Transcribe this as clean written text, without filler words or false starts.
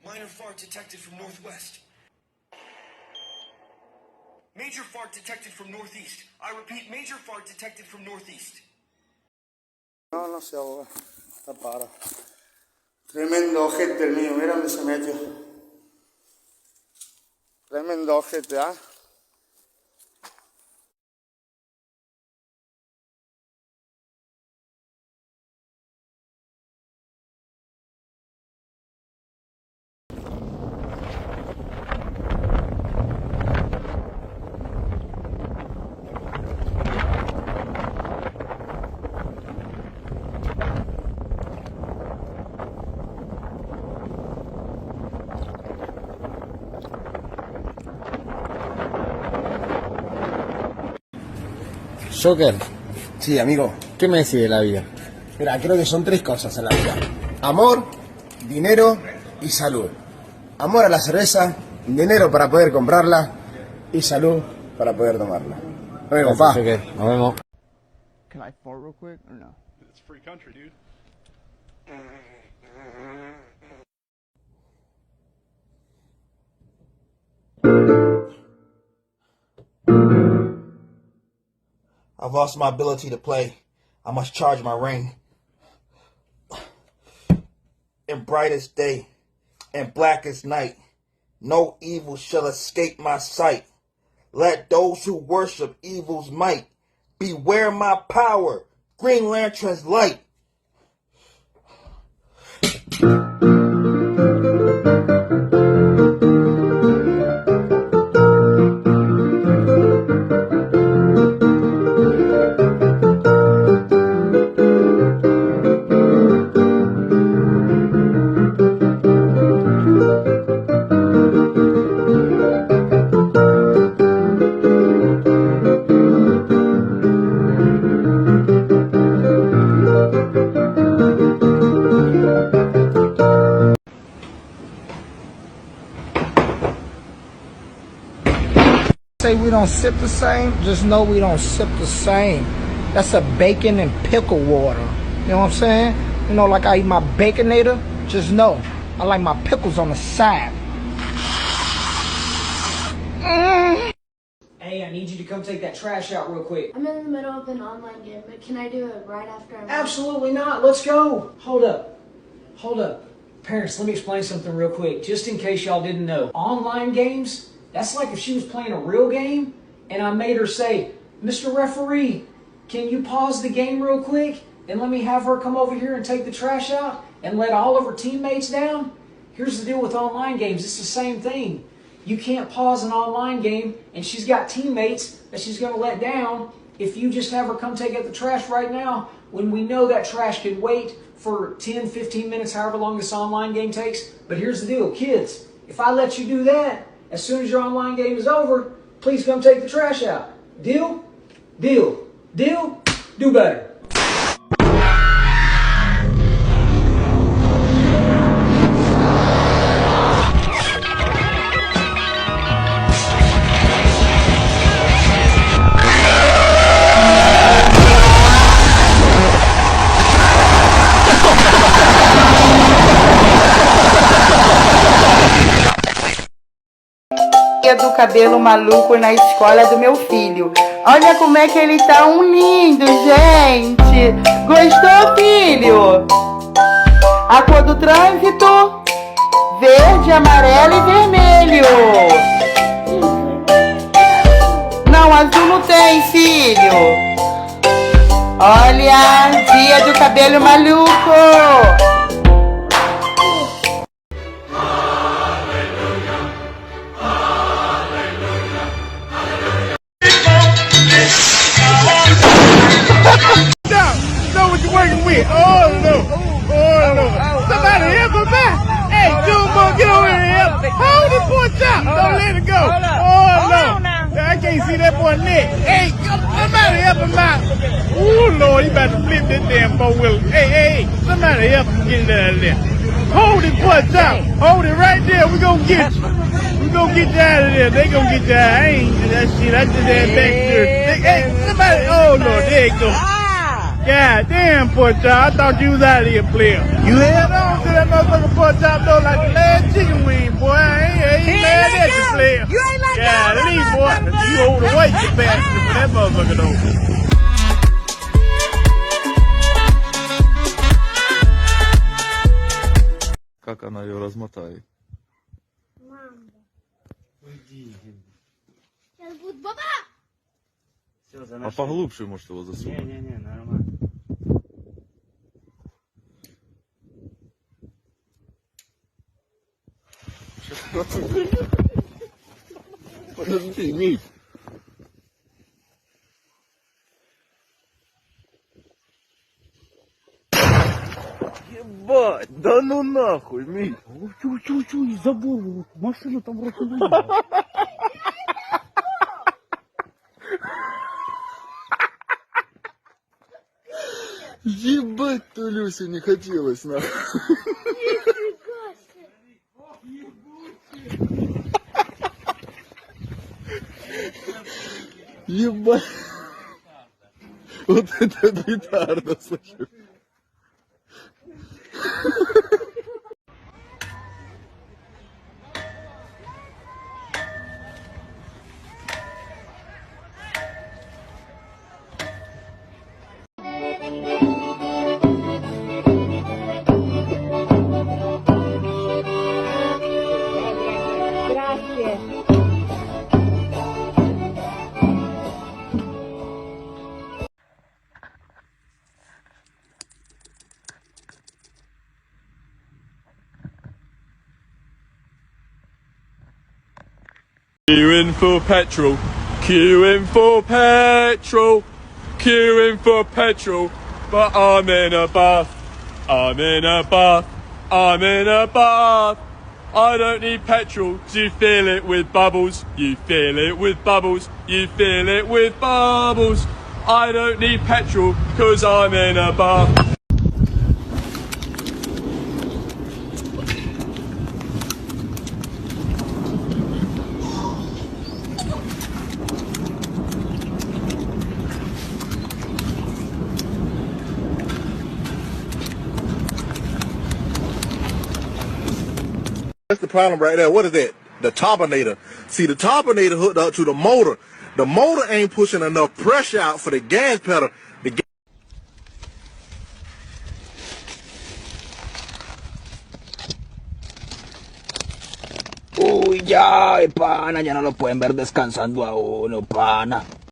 Minor fart detected from northwest. Major fart detected from northeast. I repeat, major fart detected from northeast. No, no se ahoga. Está para. Tremendo ojete el mío. Mira dónde se metió. Tremendo ojete, ¿ah? Joker, Sí, amigo. ¿qué me decís de la vida? Mira, creo que son 3 cosas en la vida. Amor, dinero y salud. Amor a la cerveza, dinero para poder comprarla y salud para poder tomarla. Nos vemos, pa. Joker, nos vemos. Can I fart real quick or no? It's free country, dude. I've lost my ability to play. I must charge my ring. In brightest day and blackest night, no evil shall escape my sight. Let those who worship evil's might beware my power, Green Lantern's light. Say we don't sip the same, just know we don't sip the same. That's a bacon and pickle water. You know what I'm saying? You know, like I eat my Baconator, just know I like my pickles on the side. Hey, I need you to come take that trash out real quick. I'm in the middle of an online game, but can I do it right after I'm Absolutely not. Let's go. Hold up. Hold up. Parents, let me explain something real quick, just in case y'all didn't know. Online games, that's like if she was playing a real game and I made her say, Mr. Referee, can you pause the game real quick and let me have her come over here and take the trash out and let all of her teammates down? Here's the deal with online games. It's the same thing. You can't pause an online game and she's got teammates that she's going to let down if you just have her come take out the trash right now when we know that trash can wait for 10, 15 minutes, however long this online game takes. But here's the deal, kids, if I let you do that, as soon as your online game is over, please come take the trash out. Deal? Deal. Deal? Do better. Do cabelo maluco na escola do meu filho. Olha como é que ele tá lindo, gente. Gostou, filho? A cor do trânsito: verde, amarelo e vermelho. Não, azul não tem, filho. Olha, dia do cabelo maluco. Working with. Oh no. Oh no. Somebody help him out. Hey, Jumbo, get over here and help. Hold the poor chop. Don't let it go. Oh no. I can't see that boy neck. Hey, somebody help him out. Oh Lord, he about to flip this damn four-wheeler. Hey, somebody help him get it out of there. Hold it, poor chop. Hold it right there. We gonna get you. We gonna get you out of there. They gonna get you out. I ain't that shit. I just had back there. Hey, somebody. Oh Lord, there you go. God damn, Pork Chop. I thought you was out of here, player. You held on to that motherfucking Pork Chop though like the last chicken wing, boy. I ain't mad at you, player. You ain't let go, boy. You overweight, you bastard, for that motherfucker though. Как она ее размотает? Сейчас будет баба! А поглубже, может, его засунуть? Не, нормально. Подожди, Мить. Ебать, да ну нахуй, Мить. Чу, забыл, машину там рухнула. Ебать-то, Люся, не хотелось, нахуй. Ебать. Вот это петарда, слышишь? Queuing for petrol, queuing for petrol, queuing for petrol, but I'm in a bath, I'm in a bath, I'm in a bath. I don't need petrol to fill it with bubbles, you fill it with bubbles, you fill it with bubbles. I don't need petrol cause I'm in a bath. That's the problem right there. What is that? The turbinator. See, the turbinator hooked up to the motor. The motor ain't pushing enough pressure out for the gas pedal. Uy, ya, pana, ya no lo pueden ver descansando a uno, pana.